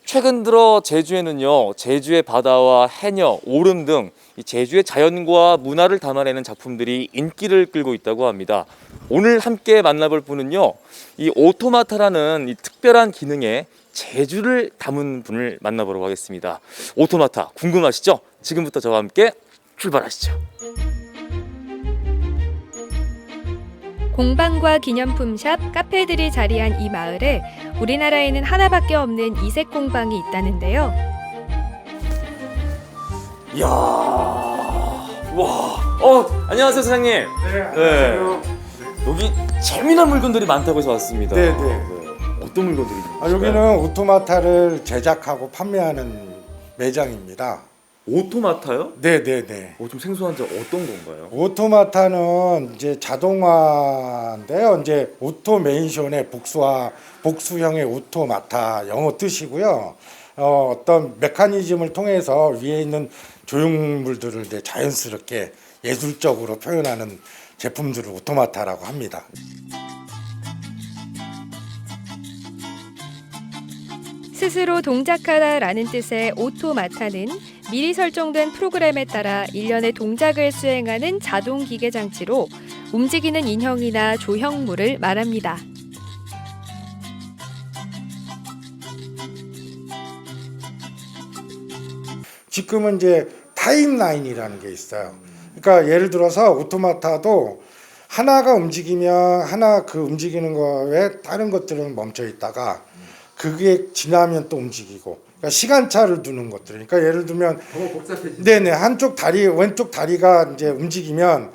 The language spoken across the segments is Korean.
최근 들어 제주에는요, 제주의 바다와 해녀, 오름 등 이 제주의 자연과 문화를 담아내는 작품들이 인기를 끌고 있다고 합니다. 오늘 함께 만나볼 분은요, 이 오토마타라는 이 특별한 기능에 제주를 담은 분을 만나보러 가겠습니다. 오토마타 궁금하시죠? 지금부터 저와 함께 출발하시죠. 공방과 기념품샵, 카페들이 자리한 이 마을에 우리나라에는 하나밖에 없는 이색 공방이 있다는데요. 이야, 와, 안녕하세요, 사장님. 네, 안녕하세요. 여기 재미난 물건들이 많다고 해서 왔습니다. 네. 어떤 물건들이 있나요? 여기는 오토마타를 제작하고 판매하는 매장입니다. 오토마타요? 네. 좀 생소한데 어떤 건가요? 오토마타는 이제 자동화인데요. 이제 오토메이션의 복수형의 오토마타 영어 뜻이고요. 어떤 메커니즘을 통해서 위에 있는 조형물들을 이제 자연스럽게 예술적으로 표현하는 제품들을 오토마타라고 합니다. 스스로 동작하다라는 뜻의 오토마타는 미리 설정된 프로그램에 따라 일련의 동작을 수행하는 자동 기계 장치로 움직이는 인형이나 조형물을 말합니다. 지금은 이제 타임라인이라는 게 있어요. 그러니까 예를 들어서 오토마타도 하나가 움직이면 하나 그 움직이는 거에 다른 것들은 멈춰 있다가 그게 지나면 또 움직이고, 그러니까 시간차를 두는 것들. 그러니까 예를 들면 네네, 한쪽 다리 왼쪽 다리가 이제 움직이면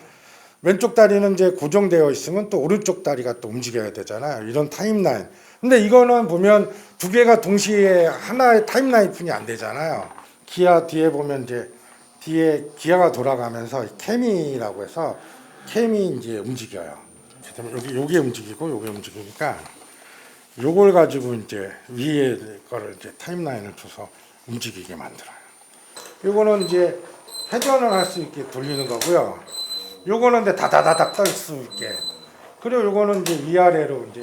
왼쪽 다리는 이제 고정되어 있으면 또 오른쪽 다리가 또 움직여야 되잖아요. 이런 타임라인. 근데 이거는 보면 두 개가 동시에 하나의 타임라인뿐이 안 되잖아요. 기아 뒤에 보면 이제 뒤에 기아가 돌아가면서 케미라고 해서 캠이 이제 움직여요. 요게 움직이고 요게 움직이니까 요걸 가지고 이제 위에 거를 이제 타임라인을 줘서 움직이게 만들어요. 요거는 이제 회전을 할 수 있게 돌리는 거고요. 요거는 이제 다다다닥 떨 수 있게. 그리고 요거는 이제 위아래로 이제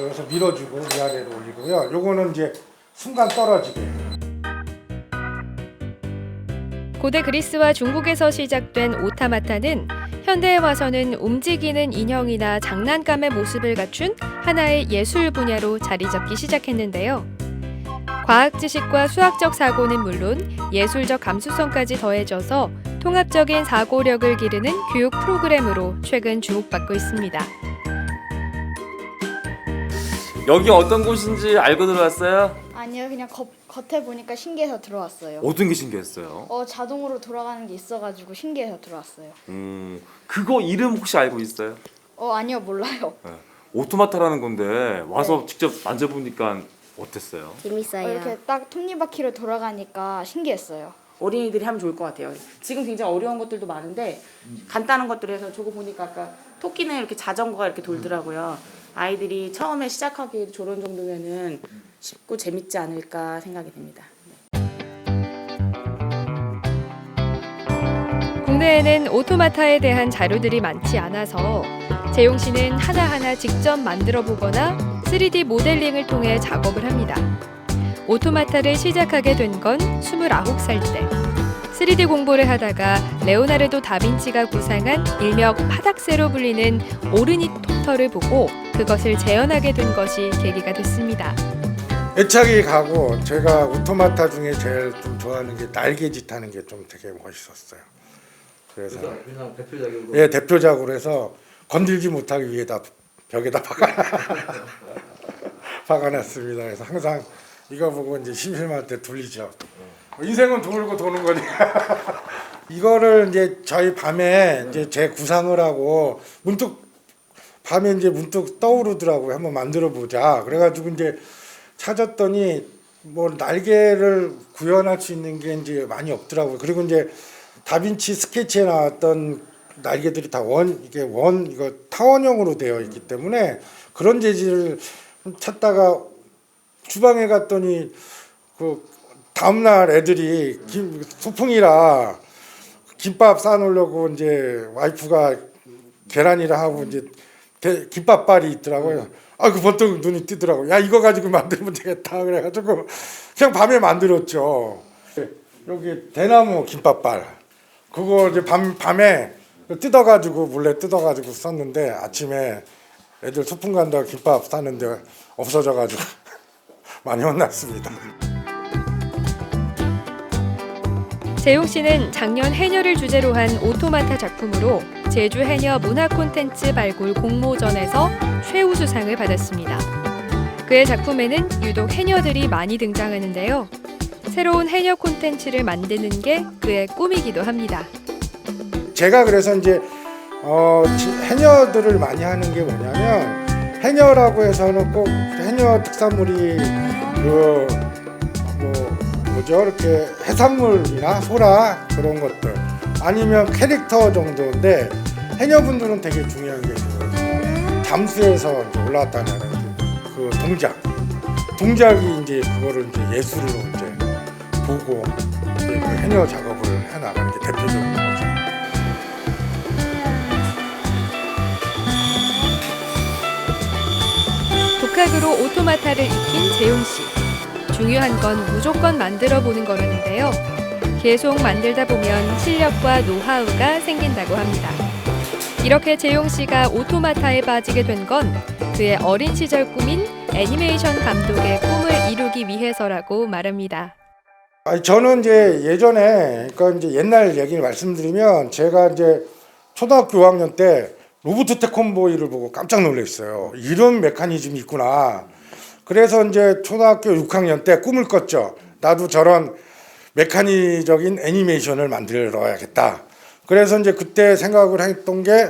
여기서 밀어주고 위아래로 올리고요. 요거는 이제 순간 떨어지게. 고대 그리스와 중국에서 시작된 오타마타는 현대에 와서는 움직이는 인형이나 장난감의 모습을 갖춘 하나의 예술 분야로 자리 잡기 시작했는데요. 과학 지식과 수학적 사고는 물론 예술적 감수성까지 더해져서 통합적인 사고력을 기르는 교육 프로그램으로 최근 주목받고 있습니다. 여기 어떤 곳인지 알고 들어왔어요? 아니요, 그냥 겉에 보니까 신기해서 들어왔어요. 어떤 게 신기했어요? 자동으로 돌아가는 게 있어가지고 신기해서 들어왔어요. 그거 이름 혹시 알고 있어요? 아니요, 몰라요. 네. 오토마타라는 건데 와서 직접 만져보니까 어땠어요? 재밌어요. 이렇게 딱 톱니바퀴로 돌아가니까 신기했어요. 어린이들이 하면 좋을 것 같아요. 지금 굉장히 어려운 것들도 많은데 간단한 것들 해서 저거 보니까 아까 토끼는 이렇게 자전거가 이렇게 돌더라고요. 아이들이 처음에 시작하기 저런 정도면은 쉽고 재밌지 않을까 생각이 됩니다. 국내에는 오토마타에 대한 자료들이 많지 않아서 재용 씨는 하나하나 직접 만들어 보거나 3D 모델링을 통해 작업을 합니다. 오토마타를 시작하게 된 건 29살 때. 3D 공부를 하다가 레오나르도 다빈치가 구상한 일명 파닥새로 불리는 오르니톱터를 보고 그것을 재현하게 된 것이 계기가 됐습니다. 애착이 가고 제가 오토마타 중에 제일 좀 좋아하는 게 날개짓 하는 게 좀 되게 멋있었어요. 그래서 그냥 대표작으로. 예, 대표작으로 해서 건들지 못하기 위해다 벽에다 박아놨습니다. 그래서 항상 이거 보고 이제 심심할 때 돌리죠. 인생은 돌고 도는 거니까. 이거를 이제 저희 밤에 이제 제 구상을 하고 문득 밤에 이제 문득 떠오르더라고요. 한번 만들어 보자. 그래가지고 이제 찾았더니 뭐 날개를 구현할 수 있는 게 이제 많이 없더라고요. 그리고 이제 다빈치 스케치에 나왔던 날개들이 다 이거 타원형으로 되어 있기 때문에 그런 재질을 찾다가 주방에 갔더니 그 다음날 애들이 소풍이라 김밥 싸놓으려고 이제 와이프가 계란이라 하고 이제 김밥발이 있더라고요. 그 번뜩 눈이 뜨더라고요. 야, 이거 가지고 만들면 되겠다. 그래가지고 그냥 밤에 만들었죠. 여기 대나무 김밥발. 그거 이제 밤에 뜯어가지고 몰래 뜯어가지고 썼는데 아침에 애들 소풍 간다고 김밥 사는데 없어져가지고 많이 혼났습니다. 재용 씨는 작년 해녀를 주제로 한 오토마타 작품으로 제주 해녀 문화 콘텐츠 발굴 공모전에서 최우수상을 받았습니다. 그의 작품에는 유독 해녀들이 많이 등장하는데요. 새로운 해녀 콘텐츠를 만드는 게 그의 꿈이기도 합니다. 제가 그래서 이제 해녀들을 많이 하는 게 뭐냐면 해녀라고 해서는 꼭 해녀 특산물이 이렇게 해산물이나 소라 그런 것들 아니면 캐릭터 정도인데 해녀분들은 되게 중요한 게 있거든요. 잠수에서 이제 올라왔다는 그 동작이 이제 그거를 이제 예술로 이제 보고 이제 그 해녀 작업을 해 나가는 게 대표적인 거죠. 독학으로 오토마타를 익힌 재용 씨. 중요한 건 무조건 만들어 보는 거라는데요. 계속 만들다 보면 실력과 노하우가 생긴다고 합니다. 이렇게 재용 씨가 오토마타에 빠지게 된 건 그의 어린 시절 꿈인 애니메이션 감독의 꿈을 이루기 위해서라고 말합니다. 저는 이제 예전에 그러니까 이제 옛날 얘기를 말씀드리면 제가 이제 초등학교 5학년 때 로보트 태권보이를 보고 깜짝 놀랐어요. 이런 메커니즘이 있구나. 그래서 이제 초등학교 6학년 때 꿈을 꿨죠. 나도 저런 메커니적인 애니메이션을 만들어야겠다. 그래서 이제 그때 생각을 했던 게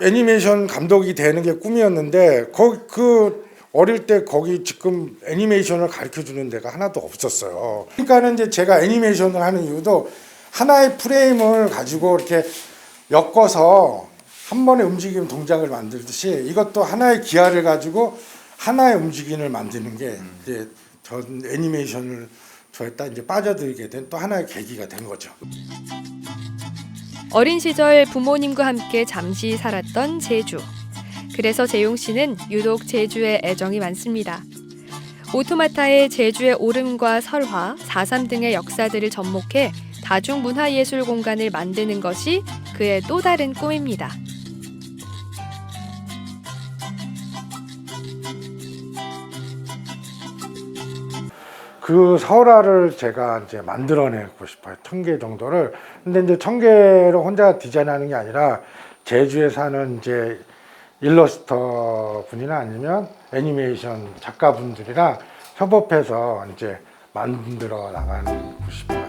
애니메이션 감독이 되는 게 꿈이었는데 그 어릴 때 거기 지금 애니메이션을 가르쳐 주는 데가 하나도 없었어요. 그러니까는 이제 제가 애니메이션을 하는 이유도 하나의 프레임을 가지고 이렇게 엮어서 한 번에 움직이는 동작을 만들듯이 이것도 하나의 기아를 가지고 하나의 움직임을 만드는 게 이제 전 애니메이션을 좋아했다 이제 빠져들게 된 또 하나의 계기가 된 거죠. 어린 시절 부모님과 함께 잠시 살았던 제주. 그래서 재용 씨는 유독 제주에 애정이 많습니다. 오토마타의 제주의 오름과 설화, 4.3 등의 역사들을 접목해 다중문화예술 공간을 만드는 것이 그의 또 다른 꿈입니다. 그 설화를 제가 이제 만들어내고 싶어요. 1000개 정도를. 근데 이제 1000개를 혼자 디자인하는 게 아니라 제주에 사는 이제 일러스터 분이나 아니면 애니메이션 작가분들이랑 협업해서 이제 만들어 나가고 싶어요.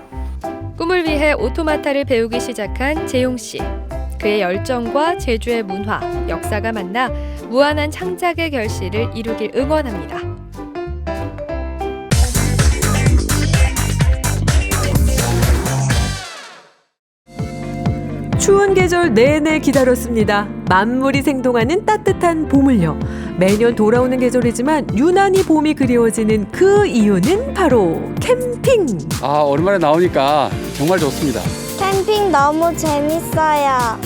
꿈을 위해 오토마타를 배우기 시작한 재용 씨. 그의 열정과 제주의 문화, 역사가 만나 무한한 창작의 결실을 이루길 응원합니다. 추운 계절 내내 기다렸습니다. 만물이 생동하는 따뜻한 봄을요. 매년 돌아오는 계절이지만 유난히 봄이 그리워지는 그 이유는 바로 캠핑. 오랜만에 나오니까 정말 좋습니다. 캠핑 너무 재밌어요.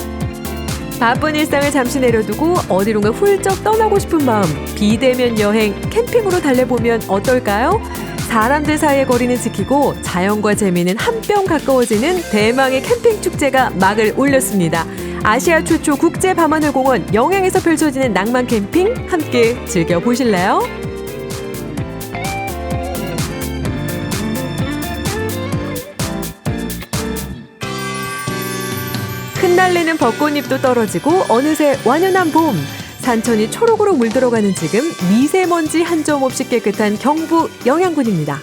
바쁜 일상을 잠시 내려두고 어디론가 훌쩍 떠나고 싶은 마음. 비대면 여행 캠핑으로 달래보면 어떨까요? 사람들 사이의 거리는 지키고 자연과 재미는 한 뼘 가까워지는 대망의 캠핑 축제가 막을 올렸습니다. 아시아 최초 국제 밤하늘 공원 영양에서 펼쳐지는 낭만 캠핑 함께 즐겨보실래요? 흩날리는 벚꽃잎도 떨어지고 어느새 완연한 봄. 산천이 초록으로 물들어가는 지금 미세먼지 한 점 없이 깨끗한 경북 영양군입니다.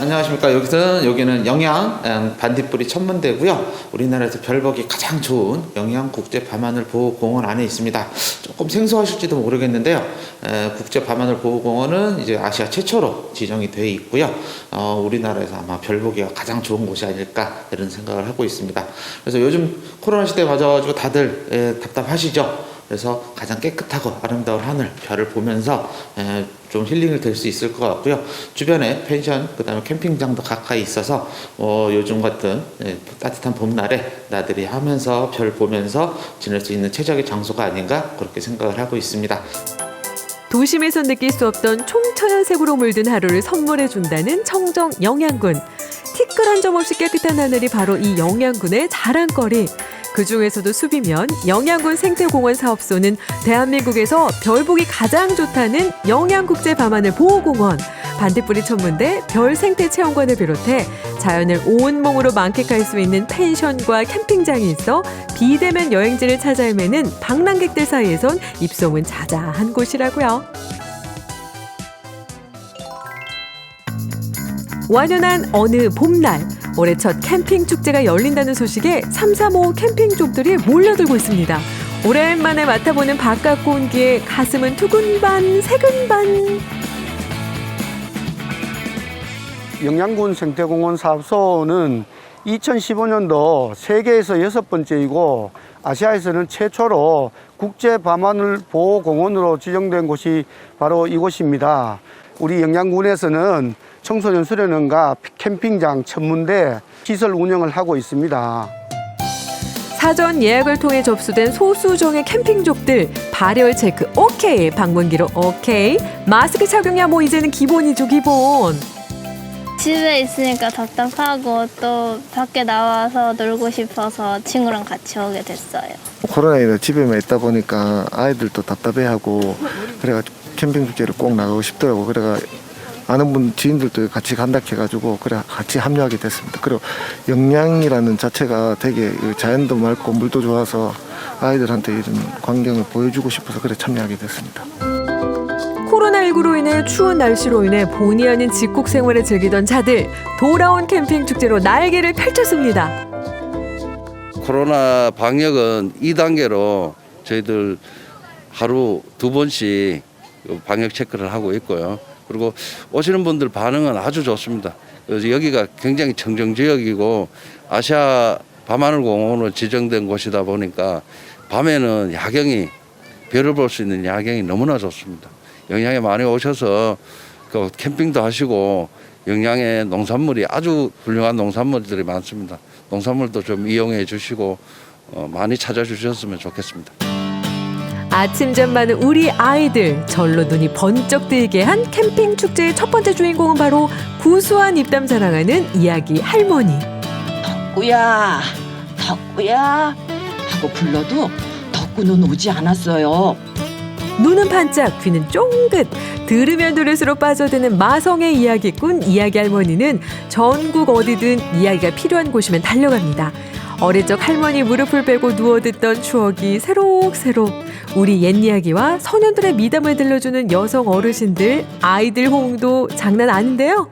안녕하십니까. 여기는 영양 반딧불이 천문대고요. 우리나라에서 별보기 가장 좋은 영양 국제 밤하늘 보호공원 안에 있습니다. 조금 생소하실지도 모르겠는데요. 국제 밤하늘 보호공원은 이제 아시아 최초로 지정이 되어 있고요. 우리나라에서 아마 별보기가 가장 좋은 곳이 아닐까 이런 생각을 하고 있습니다. 그래서 요즘 코로나 시대에 맞아가지고 다들 답답하시죠. 그래서 가장 깨끗하고 아름다운 하늘, 별을 보면서 좀 힐링이 될 수 있을 것 같고요. 주변에 펜션, 그다음에 캠핑장도 가까이 있어서 요즘 같은 따뜻한 봄날에 나들이 하면서 별 보면서 지낼 수 있는 최적의 장소가 아닌가 그렇게 생각을 하고 있습니다. 도심에서 느낄 수 없던 총천연색으로 물든 하루를 선물해준다는 청정 영양군. 티끌 한 점 없이 깨끗한 하늘이 바로 이 영양군의 자랑거리. 그중에서도 수비면 영양군 생태공원 사업소는 대한민국에서 별보기 가장 좋다는 영양국제 밤하늘 보호공원, 반딧불이 천문대 별생태체험관을 비롯해 자연을 온몸으로 만끽할 수 있는 펜션과 캠핑장이 있어 비대면 여행지를 찾아 헤매는 방랑객들 사이에선 입소문 자자한 곳이라고요. 완연한 어느 봄날, 올해 첫 캠핑 축제가 열린다는 소식에 335 캠핑족들이 몰려들고 있습니다. 오랜만에 맡아보는 바깥 공기에 가슴은 두근반 새근반. 영양군 생태공원 사업소는 2015년도 세계에서 6번째이고 아시아에서는 최초로 국제 밤하늘 보호공원으로 지정된 곳이 바로 이곳입니다. 우리 영양군에서는 청소년 수련원과 캠핑장, 천문대 시설 운영을 하고 있습니다. 사전 예약을 통해 접수된 소수정의 캠핑족들 발열 체크 오케이, 방문기로 오케이, 마스크 착용이야 뭐 이제는 기본이죠 기본. 집에 있으니까 답답하고 또 밖에 나와서 놀고 싶어서 친구랑 같이 오게 됐어요. 코로나19 집에만 있다 보니까 아이들도 답답해하고 그래가지고 캠핑 축제를 꼭 나가고 싶더라고. 그래가 아는 분 지인들도 같이 간다 해가지고 그래 같이 합류하게 됐습니다. 그리고 영양이라는 자체가 되게 자연도 맑고 물도 좋아서 아이들한테 이런 광경을 보여주고 싶어서 그래 참여하게 됐습니다. 코로나19로 인해 추운 날씨로 인해 본의 아닌 집콕 생활을 즐기던 자들, 돌아온 캠핑 축제로 날개를 펼쳤습니다. 코로나 방역은 2단계로 저희들 하루 2번씩 방역 체크를 하고 있고요. 그리고 오시는 분들 반응은 아주 좋습니다. 그래서 여기가 굉장히 청정지역이고 아시아 밤하늘 공원으로 지정된 곳이다 보니까 밤에는 야경이 별을 볼 수 있는 야경이 너무나 좋습니다. 영양에 많이 오셔서 그 캠핑도 하시고 영양의 농산물이 아주 훌륭한 농산물들이 많습니다. 농산물도 좀 이용해 주시고 많이 찾아주셨으면 좋겠습니다. 아침잠 많은 우리 아이들, 절로 눈이 번쩍 뜨이게 한 캠핑 축제의 첫 번째 주인공은 바로 구수한 입담 자랑하는 이야기 할머니. 덕구야, 덕구야 하고 불러도 덕구는 오지 않았어요. 눈은 반짝, 귀는 쫑긋. 들으면 들을수록 빠져드는 마성의 이야기꾼 이야기 할머니는 전국 어디든 이야기가 필요한 곳이면 달려갑니다. 어릴 적 할머니 무릎을 베고 누워 듣던 추억이 새록새록. 우리 옛 이야기와 소년들의 미담을 들려주는 여성 어르신들, 아이들 호응도 장난 아닌데요.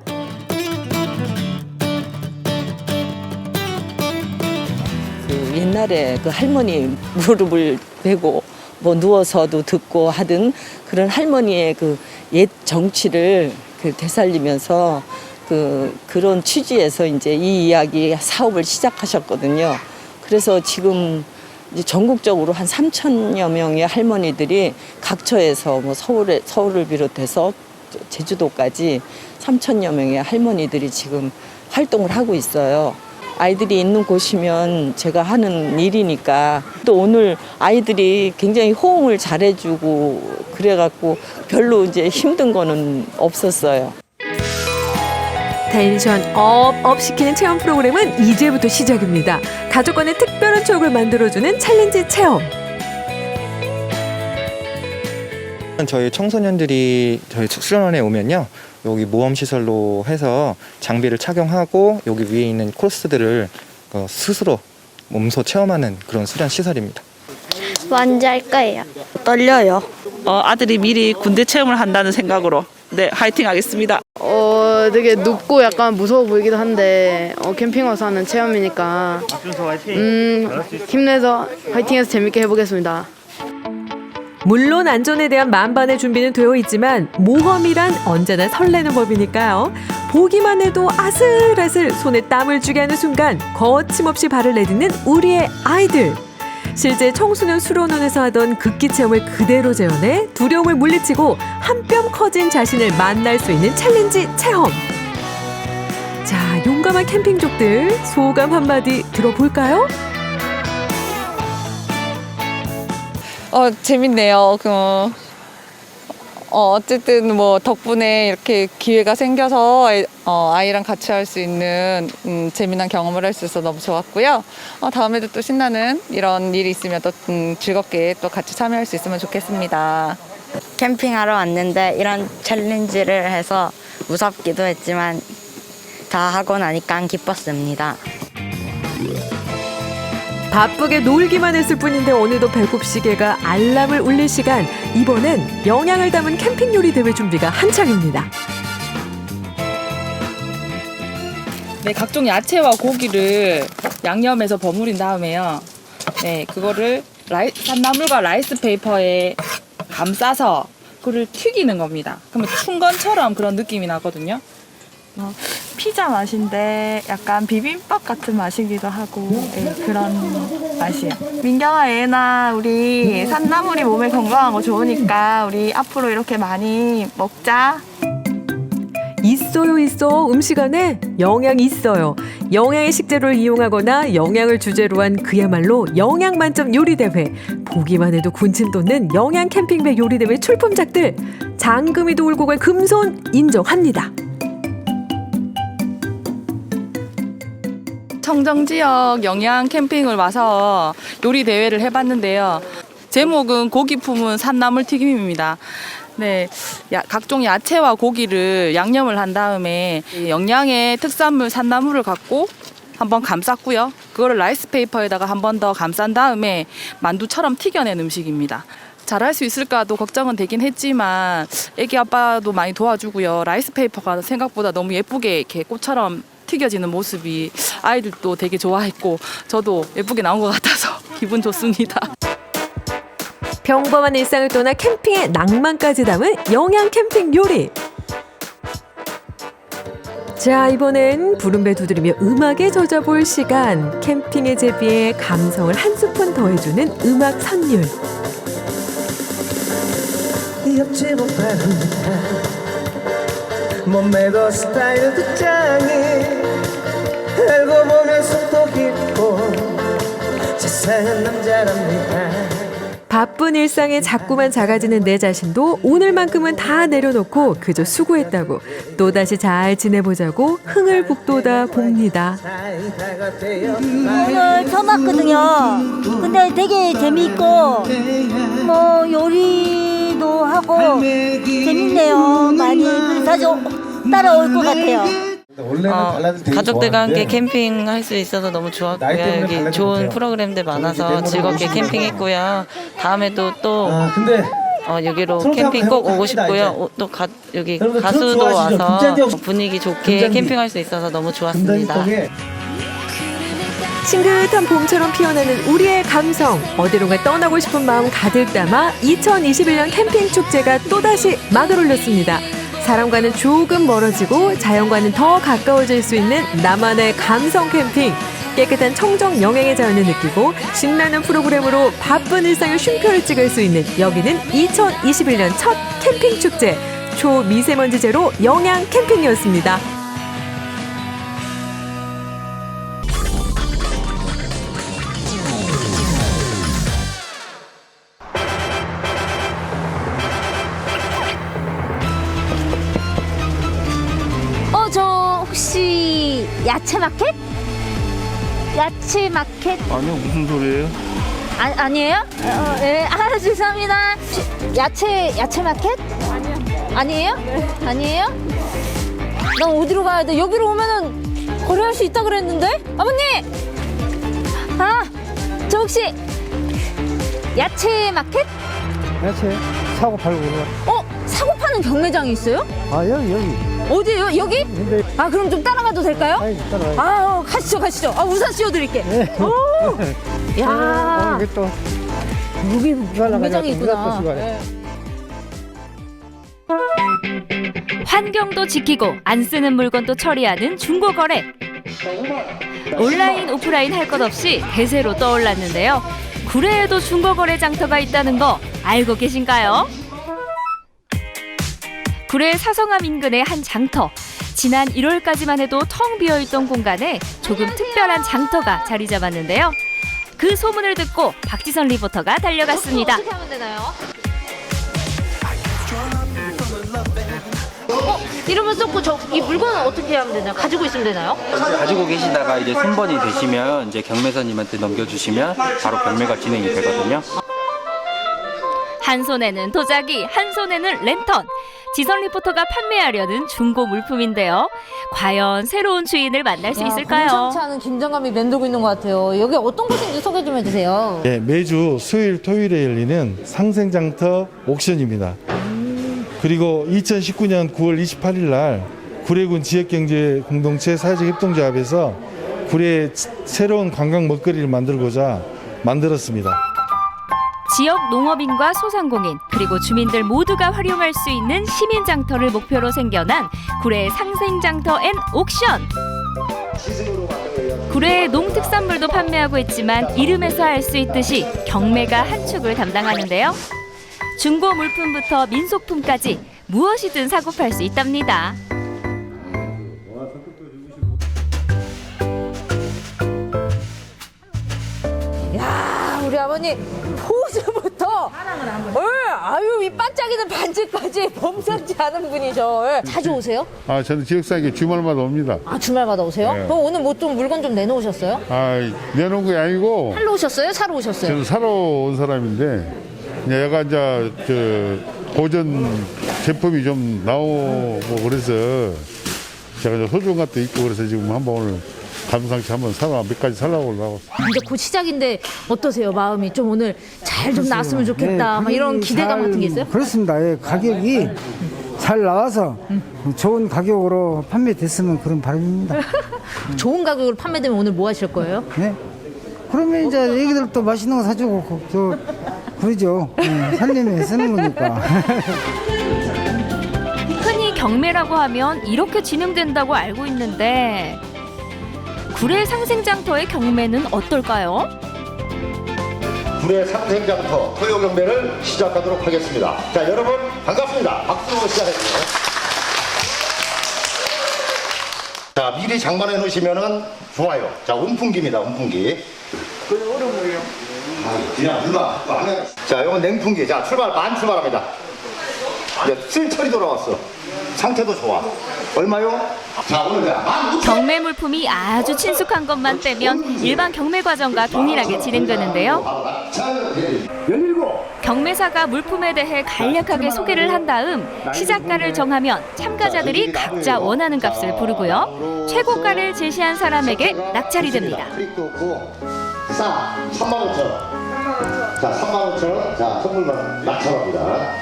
그 옛날에 그 할머니 무릎을 베고 뭐 누워서도 듣고 하던 그런 할머니의 그 옛 정치를 되살리면서 그런 취지에서 이제 이 이야기 사업을 시작하셨거든요. 그래서 지금 이제 전국적으로 한 3,000여 명의 할머니들이 각처에서 뭐 서울을 비롯해서 제주도까지 3,000여 명의 할머니들이 지금 활동을 하고 있어요. 아이들이 있는 곳이면 제가 하는 일이니까 또 오늘 아이들이 굉장히 호응을 잘해주고 그래갖고 별로 이제 힘든 거는 없었어요. 텐션 업 시키는 체험 프로그램은 이제부터 시작입니다. 가족 간의 특별한 추억을 만들어주는 챌린지 체험. 저희 청소년들이 저희 수련원에 오면요, 여기 모험시설로 해서 장비를 착용하고 여기 위에 있는 코스들을 스스로 몸소 체험하는 그런 수련 시설입니다. 먼저 할 거예요. 떨려요. 아들이 미리 군대 체험을 한다는 생각으로 네, 화이팅 하겠습니다. 되게 높고 약간 무서워 보이기도 한데 캠핑 와서 하는 체험이니까 힘내서 화이팅해서 재밌게 해보겠습니다. 물론 안전에 대한 만반의 준비는 되어 있지만 모험이란 언제나 설레는 법이니까요. 보기만 해도 아슬아슬 손에 땀을 쥐게 하는 순간 거침없이 발을 내딛는 우리의 아이들. 실제 청소년 수련원에서 하던 극기 체험을 그대로 재현해 두려움을 물리치고 한 뼘 커진 자신을 만날 수 있는 챌린지 체험. 자, 용감한 캠핑족들 소감 한마디 들어볼까요? 재밌네요. 어쨌든 뭐 덕분에 이렇게 기회가 생겨서 아이랑 같이 할 수 있는 재미난 경험을 할 수 있어서 너무 좋았고요. 다음에도 또 신나는 이런 일이 있으면 또 즐겁게 또 같이 참여할 수 있으면 좋겠습니다. 캠핑하러 왔는데 이런 챌린지를 해서 무섭기도 했지만 다 하고 나니까 기뻤습니다. 바쁘게 놀기만 했을 뿐인데 어느덧 배꼽 시계가 알람을 울릴 시간. 이번엔 영양을 담은 캠핑 요리 대회 준비가 한창입니다. 네, 각종 야채와 고기를 양념해서 버무린 다음에요. 네, 그거를 산나물과 라이스 페이퍼에 감싸서 그거를 튀기는 겁니다. 그러면 춘건처럼 그런 느낌이 나거든요. 피자 맛인데 약간 비빔밥 같은 맛이기도 하고 네, 그런 맛이에요. 민경아, 예나 우리 산나물이 몸에 건강하고 좋으니까 우리 앞으로 이렇게 많이 먹자. 있어. 음식 안에 영양이 있어요. 영양의 식재료를 이용하거나 영양을 주제로 한 그야말로 영양 만점 요리대회. 보기만 해도 군침 돋는 영양 캠핑백 요리대회 출품작들. 장금이도 울고 갈 금손 인정합니다. 청정지역 영양 캠핑을 와서 요리 대회를 해봤는데요. 제목은 고기 품은 산나물 튀김입니다. 네, 각종 야채와 고기를 양념을 한 다음에 영양의 특산물 산나물을 갖고 한번 감쌌고요. 그거를 라이스 페이퍼에다가 한 번 더 감싼 다음에 만두처럼 튀겨낸 음식입니다. 잘할 수 있을까도 걱정은 되긴 했지만 애기 아빠도 많이 도와주고요. 라이스 페이퍼가 생각보다 너무 예쁘게 이렇게 꽃처럼 튀겨지는 모습이 아이들도 되게 좋아했고 저도 예쁘게 나온 것 같아서 기분 좋습니다. 평범한 일상을 떠나 캠핑의 낭만까지 담은 영양 캠핑 요리. 자, 이번엔 부름배 두드리며 음악에 젖어볼 시간. 캠핑의 재미에 감성을 한 스푼 더해주는 음악 선율. 옆집 오빠는 몸매도 스타일도 짱해 알고 보면 속도 깊고 세상은 남자랍니다. 바쁜 일상에 자꾸만 작아지는 내 자신도 오늘만큼은 다 내려놓고 그저 수고했다고 또다시 잘 지내보자고 흥을 북돋아 봅니다. 오늘 처음 왔거든요. 근데 되게 재미있고 뭐 요리도 하고 재밌네요. 많이 그래서 따라올 것 같아요. 가족들과 함께 캠핑할 수 있어서 너무 좋았고요. 여기 좋은 프로그램들 많아서 즐겁게 캠핑했고요. 다음에도 또 여기로 캠핑 꼭 오고 싶고요. 또 여기 가수도 와서 분위기 좋게 캠핑할 수 있어서 너무 좋았습니다. 싱긋한 봄처럼 피어나는 우리의 감성, 어디론가 떠나고 싶은 마음 가득 담아 2021년 캠핑 축제가 또다시 막을 올렸습니다. 사람과는 조금 멀어지고 자연과는 더 가까워질 수 있는 나만의 감성 캠핑. 깨끗한 청정 영양의 자연을 느끼고 신나는 프로그램으로 바쁜 일상의 쉼표를 찍을 수 있는 여기는 2021년 첫 캠핑 축제. 초미세먼지 제로 영양 캠핑이었습니다. 저 혹시 야채 마켓? 야채 마켓? 아니요, 무슨 소리예요? 아니에요? 네, 죄송합니다. 야채 마켓? 아니에요? 네. 아니에요? 난 어디로 가야 돼? 여기로 오면은 거래할 수 있다 그랬는데? 아버님! 저 혹시 야채 마켓? 야채 사고 팔고 그러나. 사고 파는 경매장이 있어요? 여기. 어디에요? 여기? 근데 그럼 좀 따라가도 될까요? 따라가요. 가시죠. 우산 씌워드릴게. 네. 오! 야. 이게 또 여기 경매장이 있구나. 환경도 지키고 안 쓰는 물건도 처리하는 중고거래. 온라인, 오프라인 할 것 없이 대세로 떠올랐는데요. 구례에도 중고거래 장터가 있다는 거 알고 계신가요? 구례 사성암 인근의 한 장터. 지난 1월까지만 해도 텅 비어있던 공간에 조금 특별한 장터가 자리 잡았는데요. 그 소문을 듣고 박지선 리포터가 달려갔습니다. 어떻게 하면 되나요? 이러면 쏟고 이 물건은 어떻게 하면 되나요? 가지고 있으면 되나요? 가지고 계시다가 이제 손번이 되시면 이제 경매사님한테 넘겨주시면 바로 경매가 진행이 되거든요. 한 손에는 도자기, 한 손에는 랜턴. 지선 리포터가 판매하려는 중고 물품인데요. 과연 새로운 주인을 만날 수 있을까요? 공정치 않은 긴장감이 맴돌고 있는 것 같아요. 여기 어떤 곳인지 소개 좀 해주세요. 네, 매주 수요일, 토요일에 열리는 상생장터 옥션입니다. 그리고 2019년 9월 28일 날 구례군 지역경제공동체 사회적 협동조합에서 구례에 새로운 관광 먹거리를 만들고자 만들었습니다. 지역 농업인과 소상공인 그리고 주민들 모두가 활용할 수 있는 시민장터를 목표로 생겨난 구례 상생장터 앤 옥션. 구례의 농특산물도 판매하고 있지만 이름에서 알 수 있듯이 경매가 한 축을 담당하는데요. 중고 물품부터 민속품까지 무엇이든 사고 팔 수 있답니다. 야, 우리 아버님 포즈부터 아유 이 반짝이는 반지까지 범상치 않은 분이죠. 자주 오세요? 아, 저는 지역사회에 주말마다 옵니다. 아, 주말마다 오세요? 네. 그럼 오늘 뭐 좀 물건 좀 내놓으셨어요? 아, 내놓은 게 아니고 팔러 오셨어요? 사러 오셨어요? 저는 사러 온 사람인데 얘가 이제 고전 제품이 좀 나오고 그래서 제가 이제 소중 것도 있고 그래서 지금 한번 오늘 감상치 한번 사러 몇 가지 살라고 올라왔어요. 이제 곧 시작인데 어떠세요? 마음이 좀 오늘 잘 좀 나왔으면 좋겠다. 막 이런 기대감 같은 게 있어요? 그렇습니다. 예, 가격이 잘 나와서 좋은 가격으로 판매됐으면 그런 바람입니다. 좋은 가격으로 판매되면 오늘 뭐 하실 거예요? 네. 그러면 이제 애기들 또 맛있는 거 사주고 그러죠. 살림에 쓰는 거니까. 흔히 경매라고 하면 이렇게 진행된다고 알고 있는데 구례 상생장터의 경매는 어떨까요? 구례 상생장터 토요 경매를 시작하도록 하겠습니다. 자, 여러분 반갑습니다. 박수로 시작할게요. 자, 미리 장만해 놓으시면은 좋아요. 자, 온풍기입니다. 온풍기. 그 얼음을요? 그냥 누가 안 해. 자, 이건 냉풍기. 자, 출발합니다. 이제 쓸철이 돌아왔어. 상태도 좋아. 얼마요? 자, 오늘 경매 물품이 아주 친숙한 것만 빼면 일반 경매 과정과 동일하게 진행되는데요. 경매사가 물품에 대해 간략하게 소개를 한 다음 시작가를 정하면 참가자들이 각자 원하는 값을 부르고요. 최고가를 제시한 사람에게 낙찰이 됩니다. 싸 35,000원. 자, 35,000원. 자, 선물만 낙찰합니다.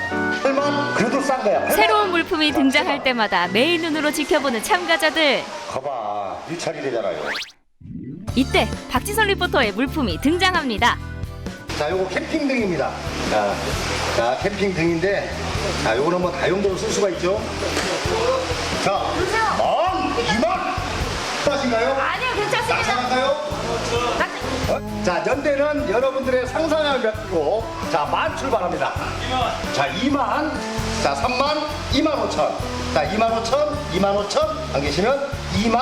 8만 그래도 싼 거야. 새로운 물품이 등장할 때마다 매일 눈으로 지켜보는 참가자들. 거봐, 유찰이 되잖아요. 이때 박지선 리포터의 물품이 등장합니다. 자, 요거 캠핑 등입니다. 자, 캠핑 등인데, 자, 요거는 뭐 다용도로 쓸 수가 있죠. 자, 12,000원. 하신가요? 아니요, 괜찮습니다. 낙찰할까요? 자, 연대는 여러분들의 상상을 맡기고, 자, 10,000 출발합니다. 자, 2만, 자, 3만, 25,000. 자, 25,000, 25,000. 안 계시면 2만.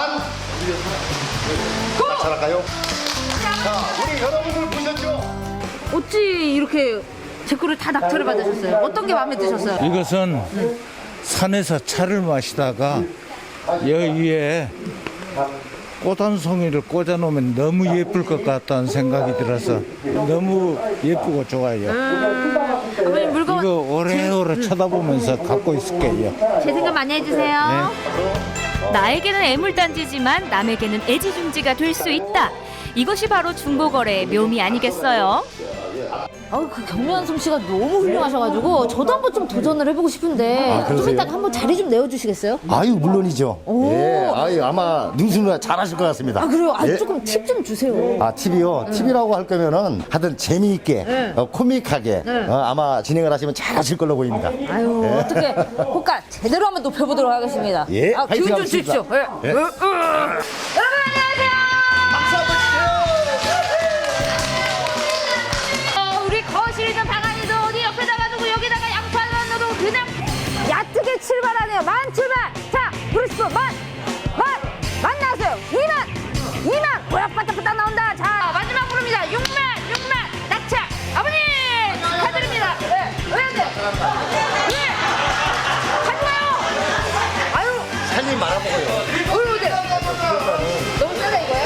낙찰할까요? 자, 우리 여러분들 보셨죠? 어찌 이렇게 제 거를 다 낙찰을 받으셨어요? 어떤 게 마음에 드셨어요? 이것은 산에서 차를 마시다가 여기에 꽃 한 송이를 꽂아놓으면 너무 예쁠 것 같다는 생각이 들어서 너무 예쁘고 좋아요. 아버님 물건 이거 오래오래 쳐다보면서 갖고 있을게요. 제 생각 많이 해주세요. 나에게는 애물단지지만 남에게는 애지중지가 될 수 있다. 이것이 바로 중고거래의 묘미 아니겠어요? 그 경매한 솜씨가 너무 훌륭하셔가지고 저도 한번 좀 도전을 해보고 싶은데 좀 이따가 한번 자리 좀 내어주시겠어요? 아유, 물론이죠. 예, 아유, 아마 능수누나 잘하실 것 같습니다. 아, 그래요? 예. 조금 팁 좀 주세요. 아, 팁이요? 팁이라고 할 거면은 하여튼 재미있게, 네. 코믹하게, 네. 아마 진행을 하시면 잘하실 걸로 보입니다. 아유, 예. 어떻게 호가 제대로 한번 높여보도록 하겠습니다. 예, 아, 기운 좀 주십시오. 예. 예. 여러분 안녕하세요. 박수 한번 주세요. 출발하네요. 만 출발. 자, 브루스프 만 나왔어요. 2만 바닥바닥 나온다. 자, 마지막 부릅니다. 6만 낙차. 아버님 축하드립니다. 왜 안 돼? 왜? 하지 마요. 아유. 살림 말아먹어요. 어휴, 네. 너무 세다 이거요?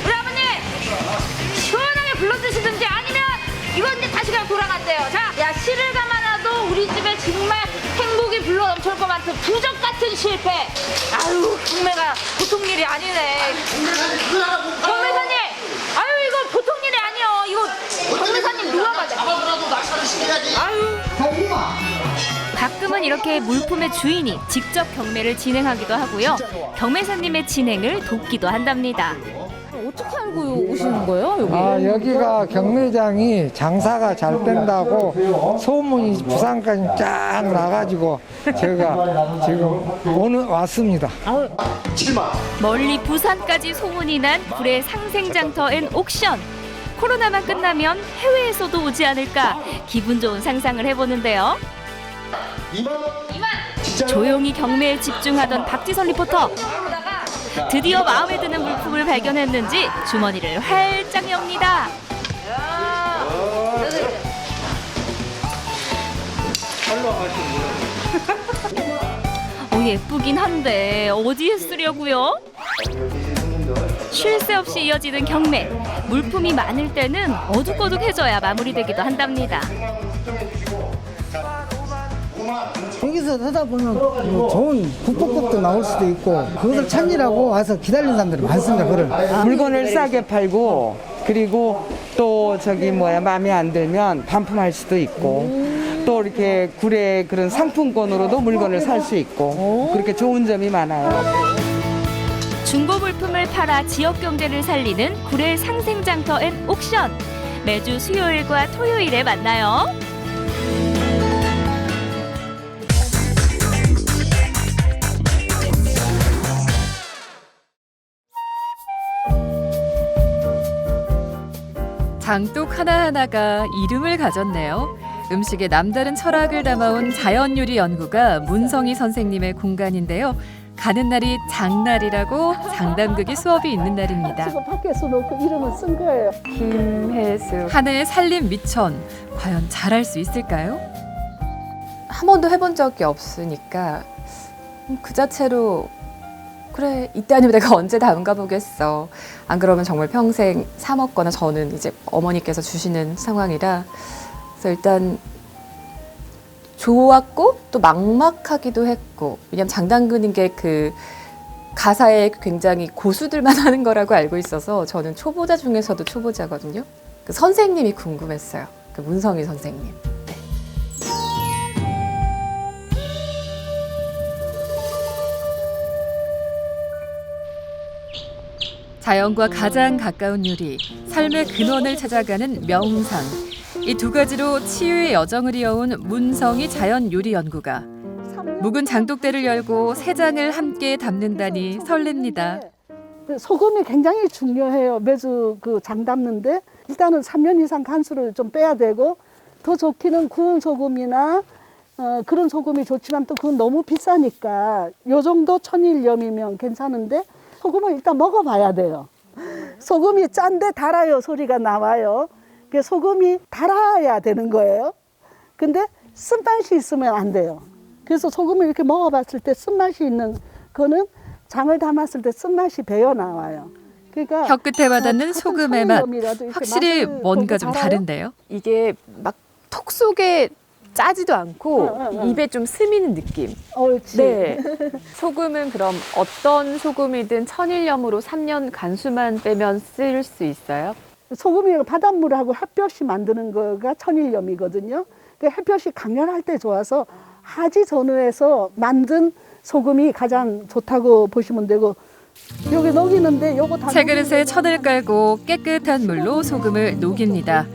우리 아버님 시원하게 불러주시든지 아니면 이건 이제 다시 그냥 돌아간대요. 자, 야, 시를 감아놔도 우리 집에 정말 행복이 불러 넘쳐올 것 같은 부적 같은 실패. 아유, 경매가 보통 일이 아니네. 경매사님, 아유 이거 보통 일이 아니요. 이거 경매사님 누워가자. 아유. 가끔은 이렇게 물품의 주인이 직접 경매를 진행하기도 하고요. 경매사님의 진행을 돕기도 한답니다. 어떻게 알고 오시는 거예요, 여기? 여기가 경매장이 장사가 잘 된다고 소문이 부산까지 쫙 나가지고 제가 지금 왔습니다. 7만. 멀리 부산까지 소문이 난 굴의 상생장터 앤 옥션. 코로나만 끝나면 해외에서도 오지 않을까 기분 좋은 상상을 해보는데요. 2만. 조용히 경매에 집중하던 박지선 리포터. 드디어 마음에 드는 물품을 발견했는지 주머니를 활짝 엽니다. 예쁘긴 한데 어디에 쓰려고요? 쉴 새 없이 이어지는 경매. 물품이 많을 때는 어둑어둑해져야 마무리되기도 한답니다. 여기서 하다 보면 뭐 좋은 국보급도 나올 수도 있고 그것을 찾느라고 와서 기다리는 사람들이 많습니다. 그걸 물건을 싸게 팔고 그리고 또 마음에 안 들면 반품할 수도 있고 또 이렇게 굴의 그런 상품권으로도 물건을 살 수 있고 그렇게 좋은 점이 많아요. 중고 물품을 팔아 지역 경제를 살리는 굴의 상생장터 앤 옥션. 매주 수요일과 토요일에 만나요. 장독 하나하나가 이름을 가졌네요. 음식에 남다른 철학을 담아온 자연요리 연구가 문성희 선생님의 공간인데요. 가는 날이 장날이라고 장담극이 수업이 있는 날입니다. 지금 밖에서 놓고 이름을 쓴 거예요. 김혜수. 한 해의 살림 미천. 과연 잘할 수 있을까요? 한 번도 해본 적이 없으니까 그 자체로 그래 이때 아니면 내가 언제 다음가 보겠어. 안 그러면 정말 평생 사 먹거나 저는 이제 어머니께서 주시는 상황이라 그래서 일단 좋았고 또 막막하기도 했고 왜냐면 장담근인 게 그 가사에 굉장히 고수들만 하는 거라고 알고 있어서 저는 초보자 중에서도 초보자거든요. 그 선생님이 궁금했어요. 그 문성희 선생님. 자연과 가장 가까운 요리, 삶의 근원을 찾아가는 명상. 이 두 가지로 치유의 여정을 이어온 문성희 자연요리연구가 묵은 장독대를 열고 세 장을 함께 담는다니 설렙니다. 소금이 굉장히 중요해요. 매주 그 장 담는데 일단은 3년 이상 간수를 좀 빼야 되고 더 좋기는 구운 소금이나 그런 소금이 좋지만 또 그건 너무 비싸니까 요 정도 천일염이면 괜찮은데 소금을 일단 먹어봐야 돼요. 소금이 짠데 달아요 소리가 나와요. 소금이 달아야 되는 거예요. 근데 쓴맛이 있으면 안 돼요. 그래서 소금을 이렇게 먹어봤을 때 쓴맛이 있는 거는 장을 담았을 때 쓴맛이 배어 나와요. 그러니까 혀끝에 와닿는 소금의 맛, 확실히 뭔가 좀 다른데요? 이게 막 턱 속에 짜지도 않고 입에 좀 스미는 느낌. 네. 소금은 그럼 어떤 소금이든 천일염으로 3년 간수만 빼면 쓸 수 있어요? 소금이 바닷물하고 햇볕이 만드는 거가 천일염이거든요. 그 햇볕이 강렬할 때 좋아서 하지 전후에서 만든 소금이 가장 좋다고 보시면 되고 여기 녹이는데 요거 다 새 그릇에 천을 깔고 깨끗한 물로 소금을 녹입니다.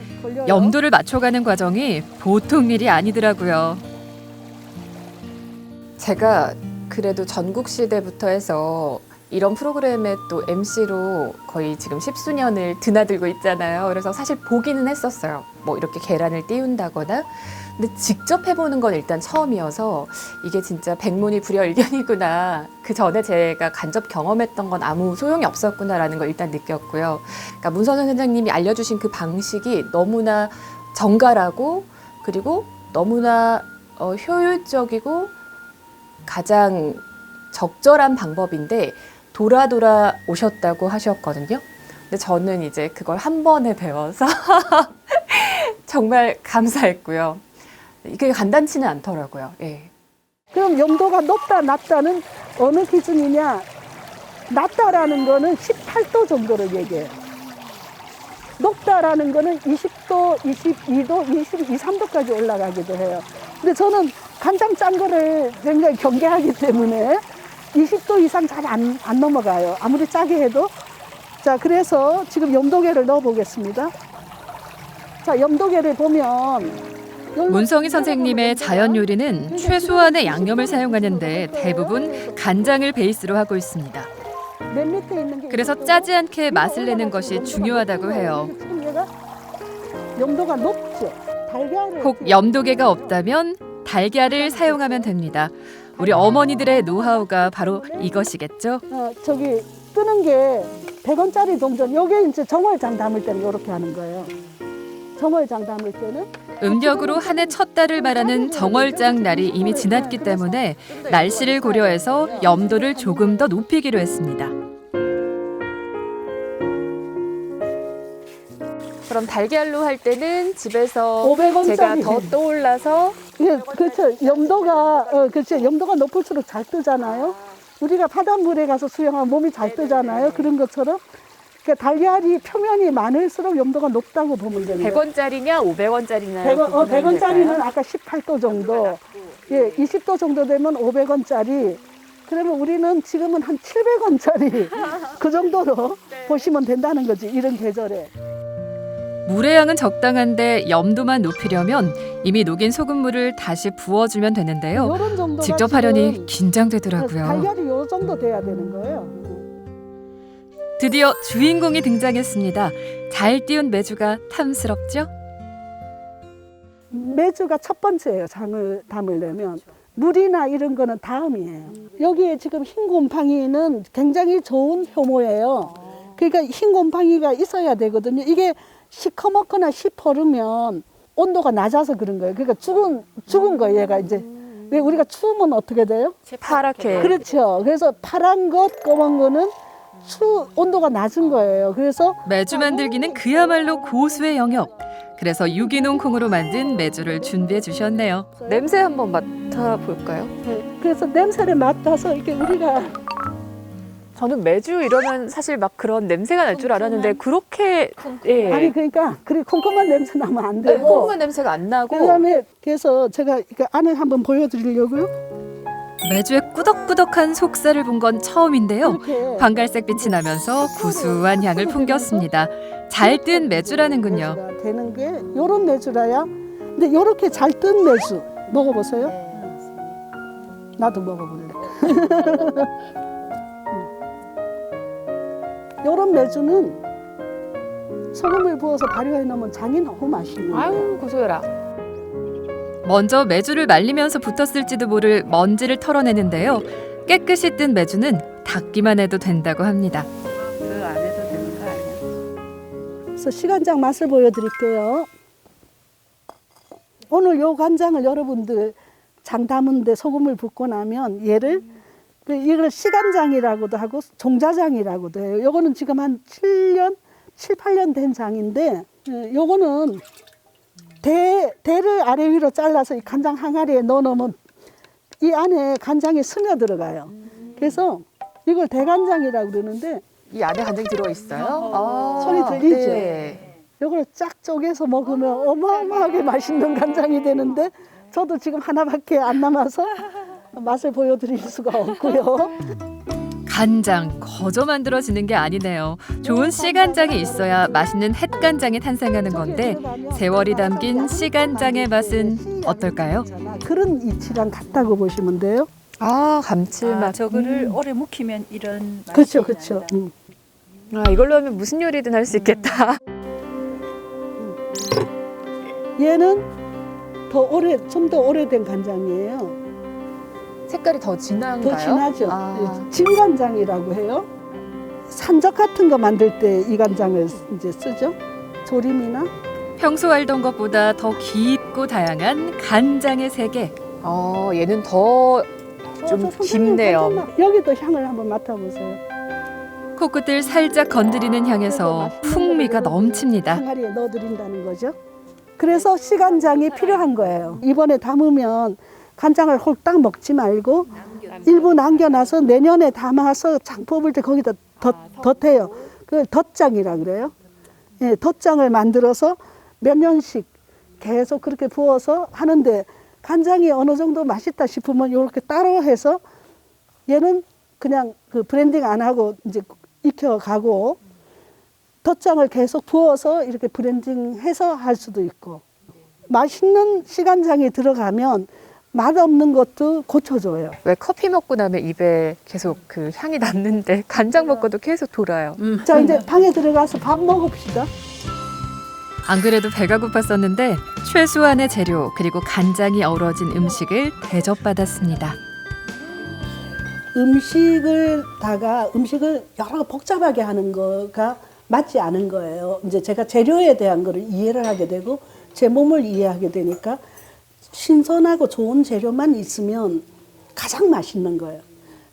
염도를 맞춰가는 과정이 보통 일이 아니더라고요. 제가 그래도 전국 시대부터 해서 이런 프로그램의 또 MC로 거의 지금 10수년을 드나들고 있잖아요. 그래서 사실 보기는 했었어요. 뭐 이렇게 계란을 띄운다거나 근데 직접 해보는 건 일단 처음이어서 이게 진짜 백문이 불여일견이구나. 그 전에 제가 간접 경험했던 건 아무 소용이 없었구나라는 걸 일단 느꼈고요. 그러니까 문선영 선생님이 알려주신 그 방식이 너무나 정갈하고 그리고 너무나 효율적이고 가장 적절한 방법인데 돌아 오셨다고 하셨거든요. 근데 저는 이제 그걸 한 번에 배워서 정말 감사했고요. 이게 간단치는 않더라고요. 예. 그럼 염도가 높다 낮다는 어느 기준이냐? 낮다라는 거는 18도 정도를 얘기해요. 높다라는 거는 20도, 22도, 22, 3도까지 올라가기도 해요. 근데 저는 간장 짠 거를 굉장히 경계하기 때문에 20도 이상 잘 안 넘어가요. 아무리 짜게 해도. 자, 그래서 지금 염도계를 넣어 보겠습니다. 자, 염도계를 보면 문성희 선생님의 자연 요리는 최소한의 양념을 사용하는데 대부분 간장을 베이스로 하고 있습니다. 맨 밑에 있는 게 그래서 짜지 않게 맛을 내는 것이 중요하다고 해요. 지금 얘가 염도가 높죠. 달걀을 혹 염도계가 없다면 달걀을 사용하면 됩니다. 우리 어머니들의 노하우가 바로 이것이겠죠? 저기 뜨는 게 100원짜리 동전. 요게 이제 정월장 담을 때는 이렇게 하는 거예요. 정월장 담을 때는 음력으로 한 해 첫 달을 말하는 정월장 날이 이미 지났기 때문에 날씨를 고려해서 염도를 조금 더 높이기로 했습니다. 그럼 달걀로 할 때는 집에서 500원짜리. 제가 더 떠올라서 예, 그렇죠. 염도가 높을수록 잘 뜨잖아요. 우리가 바닷물에 가서 수영하면 몸이 잘 뜨잖아요. 그런 것처럼. 그러니까 달걀이 표면이 많을수록 염도가 높다고 보면 됩니다. 100원짜리냐 500원짜리냐 100원짜리는 아까 18도 정도, 예, 20도 정도 되면 500원짜리. 그러면 우리는 지금은 한 700원짜리 그 정도로 보시면 된다는 거지, 이런 계절에. 물의 양은 적당한데 염도만 높이려면 이미 녹인 소금물을 다시 부어주면 되는데요. 요런 정도가 직접 하려니 긴장되더라고요. 달걀이 요 정도 돼야 되는 거예요. 드디어 주인공이 등장했습니다. 잘 띄운 메주가 탐스럽죠? 메주가 첫 번째예요. 장을 담으려면. 물이나 이런 거는 다음이에요. 여기에 지금 흰 곰팡이는 굉장히 좋은 효모예요. 그러니까 흰 곰팡이가 있어야 되거든요. 이게 시커멓거나 시퍼르면 온도가 낮아서 그런 거예요. 그러니까 죽은 거예요. 얘가 이제. 왜 우리가 추우면 어떻게 돼요? 파랗게. 그렇죠. 그래서 파란 것, 검은 거는 온도가 낮은 거예요. 그래서 메주 만들기는 그야말로 고수의 영역. 그래서 유기농 콩으로 만든 메주를 준비해 주셨네요. 냄새 한번 맡아볼까요? 그래서 냄새를 맡아서 이렇게 우리가 저는 메주 이러면 사실 막 그런 냄새가 날 줄 알았는데 그렇게 예. 아니 그러니까 콩콩한 냄새 나면 안 되고 콩콩한 냄새가 안 나고 그다음에 그래서 제가 이거 안을 한번 보여드리려고요. 메주의 꾸덕꾸덕한 속살을 본 건 처음인데요. 황갈색 빛이 나면서 구수한 향을 풍겼습니다. 잘 뜬 메주라는군요. 되는 게 요런 메주라야. 근데 요렇게 잘 뜬 메주 먹어보세요. 나도 먹어볼래. 요런 메주는 소금을 부어서 발효해 놓으면 장이 너무 맛있는 거예요. 아유 고소해라. 먼저 메주를 말리면서 붙었을지도 모를 먼지를 털어내는데요. 깨끗이 뜬 메주는 닦기만 해도 된다고 합니다. 그 안에서 되는 거 아니야? 그래서 시간장 맛을 보여드릴게요. 오늘 요 간장을 여러분들 장 담은데 소금을 붓고 나면 얘를 이걸 시간장이라고도 하고 종자장이라고도 해요. 요거는 지금 한 7년, 7, 8년 된 장인데 요거는 대를 아래 위로 잘라서 이 간장 항아리에 넣어놓으면 이 안에 간장이 스며 들어가요. 그래서 이걸 대간장이라고 그러는데 이 안에 간장이 들어있어요? 소리 들리죠? 네. 이걸 쫙 쪼개서 먹으면 어마어마하게 맛있는 간장이 되는데 저도 지금 하나밖에 안 남아서 맛을 보여드릴 수가 없고요. 간장 거저 만들어지는 게 아니네요. 좋은 씨간장이 있어야 맛있는 햇간장이 탄생하는 건데 세월이 담긴 씨간장의 맛은 어떨까요? 그런 이치랑 같다고 보시면 돼요. 아 감칠맛. 저거를 오래 묵히면 이런 맛이 그렇죠, 그렇죠. 아 이걸로 하면 무슨 요리든 할 수 있겠다. 얘는 좀 더 오래된 간장이에요. 색깔이 더 진한가요? 더 진하죠. 아. 진간장이라고 해요. 산적 같은 거 만들 때 이 간장을 이제 쓰죠. 조림이나. 평소 알던 것보다 더 깊고 다양한 간장의 세계. 얘는 더 좀 깊네요. 여기도 향을 한번 맡아보세요. 코끝을 살짝 건드리는 향에서 풍미가 넘칩니다. 항아리에 넣어드린다는 거죠. 그래서 시간장이 필요한 거예요. 이번에 담으면 간장을 홀딱 먹지 말고 일부 남겨놔서 내년에 담아서 장 뽑을 때 거기다 덧해요. 그걸 덧장이라 그래요. 예, 덧장을 만들어서 몇 년씩 계속 그렇게 부어서 하는데 간장이 어느 정도 맛있다 싶으면 이렇게 따로 해서 얘는 그냥 그 브랜딩 안 하고 이제 익혀가고 덧장을 계속 부어서 이렇게 브랜딩해서 할 수도 있고 맛있는 시간장이 들어가면 맛없는 것도 고쳐줘요. 왜 커피 먹고 나면 입에 계속 그 향이 났는데 간장 먹고도 계속 돌아요. 자 이제 방에 들어가서 밥 먹읍시다. 안 그래도 배가 고팠었는데 최소한의 재료 그리고 간장이 어우러진 음식을 대접받았습니다. 음식을 여러 복잡하게 하는 거가 맞지 않은 거예요. 이제 제가 재료에 대한 거를 이해를 하게 되고 제 몸을 이해하게 되니까 신선하고 좋은 재료만 있으면 가장 맛있는 거예요.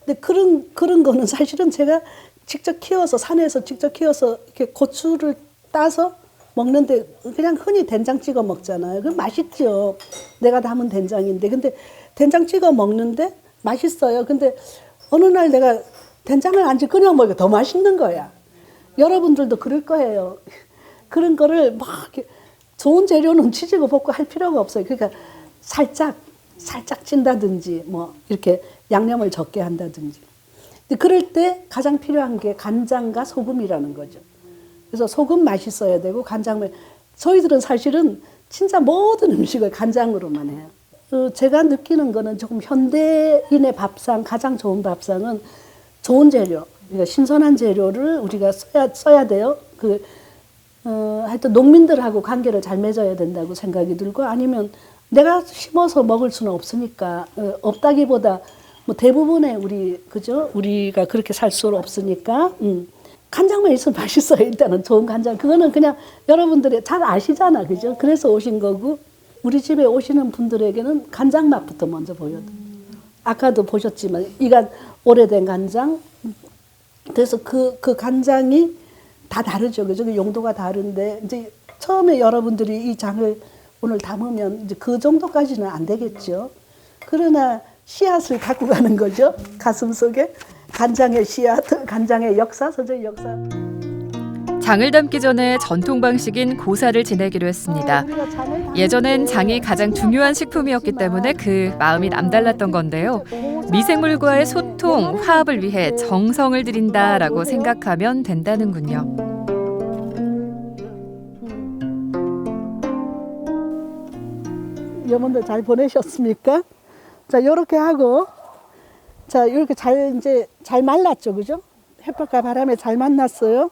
근데 그런 거는 사실은 제가 직접 키워서 산에서 직접 키워서 이렇게 고추를 따서 먹는데 그냥 흔히 된장 찍어 먹잖아요. 그 맛있죠. 내가 담은 된장인데. 근데 된장 찍어 먹는데 맛있어요. 근데 어느 날 내가 된장을 안 찍고 그냥 먹으니까 더 맛있는 거야. 여러분들도 그럴 거예요. 그런 거를 막 이렇게 좋은 재료는 치지고 볶고 할 필요가 없어요. 그러니까 살짝 찐다든지 뭐 이렇게 양념을 적게 한다든지. 근데 그럴 때 가장 필요한 게 간장과 소금이라는 거죠. 그래서 소금 맛있어야 되고 간장 저희들은 사실은 진짜 모든 음식을 간장으로만 해요. 제가 느끼는 거는 조금 현대인의 밥상 가장 좋은 밥상은 좋은 재료, 그러니까 신선한 재료를 우리가 써야 돼요. 하여튼 농민들하고 관계를 잘 맺어야 된다고 생각이 들고 아니면 내가 심어서 먹을 수는 없으니까 없다기보다 뭐 대부분의 우리가 그렇게 살 수는 없으니까 간장만 있으면 맛있어요. 일단은 좋은 간장. 그거는 그냥 여러분들이 잘 아시잖아. 그죠? 그래서 오신 거고 우리 집에 오시는 분들에게는 간장 맛부터 먼저 보여요. 아까도 보셨지만 이가 오래된 간장. 그래서 그 간장이 다 다르죠. 그죠? 용도가 다른데 이제 처음에 여러분들이 이 장을 오늘 담으면 이제 그 정도까지는 안 되겠죠. 그러나 씨앗을 갖고 가는 거죠. 가슴 속에 간장의 씨앗, 간장의 역사, 서적 역사. 장을 담기 전에 전통 방식인 고사를 지내기로 했습니다. 예전엔 장이 가장 중요한 식품이었기 때문에 그 마음이 남달랐던 건데요. 미생물과의 소통, 화합을 위해 정성을 들인다라고 생각하면 된다는군요. 여러분들 잘 보내셨습니까? 자, 요렇게 하고 자, 이렇게 잘 말랐죠, 그죠? 햇볕과 바람에 잘 만났어요.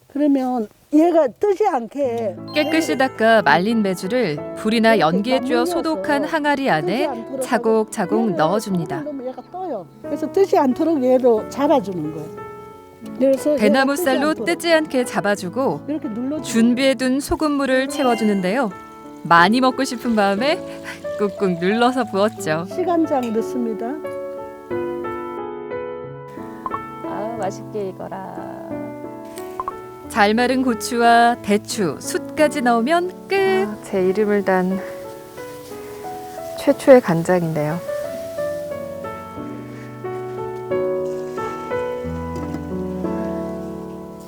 그러면 얘가 뜨지 않게 깨끗이 닦아 말린 메주를 불이나 연기에 쬐어 소독한 항아리 안에 차곡차곡 넣어줍니다. 얘가 떠요. 그래서 뜨지 않도록 얘도 잡아주는 거예요. 그래서 대나무 쌀로 뜨지 않게 잡아주고 준비해둔 소금물을 채워주는데요. 많이 먹고 싶은 마음에 꾹꾹 눌러서 부었죠. 시간장 넣습니다. 아, 맛있게 익어라. 잘 마른 고추와 대추, 숯까지 넣으면 끝. 제 이름을 단 최초의 간장인데요.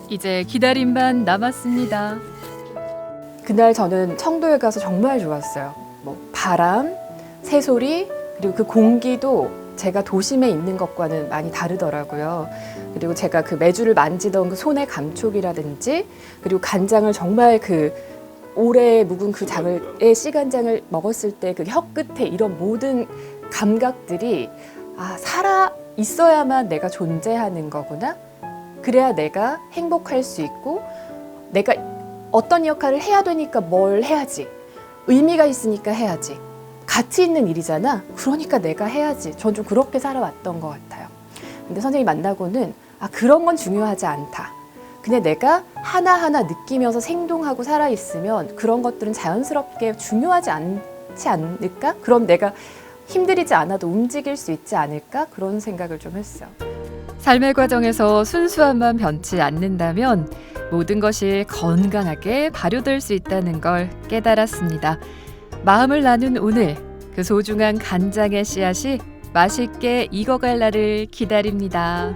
이제 기다림만 남았습니다. 그날 저는 청도에 가서 정말 좋았어요. 뭐 바람, 새소리, 그리고 그 공기도 제가 도심에 있는 것과는 많이 다르더라고요. 그리고 제가 그 메주를 만지던 그 손의 감촉이라든지, 그리고 간장을 정말 그 오래 묵은 그 씨간장을 먹었을 때 그 혀 끝에 이런 모든 감각들이 살아 있어야만 내가 존재하는 거구나. 그래야 내가 행복할 수 있고, 내가 어떤 역할을 해야 되니까 뭘 해야지. 의미가 있으니까 해야지. 가치 있는 일이잖아. 그러니까 내가 해야지. 전 좀 그렇게 살아왔던 것 같아요. 근데 선생님 만나고는 그런 건 중요하지 않다. 그냥 내가 하나하나 느끼면서 생동하고 살아있으면 그런 것들은 자연스럽게 중요하지 않지 않을까? 그럼 내가 힘들이지 않아도 움직일 수 있지 않을까? 그런 생각을 좀 했어요. 삶의 과정에서 순수함만 변치 않는다면 모든 것이 건강하게 발효될 수 있다는 걸 깨달았습니다. 마음을 나눈 오늘, 그 소중한 간장의 씨앗이 맛있게 익어갈 날을 기다립니다.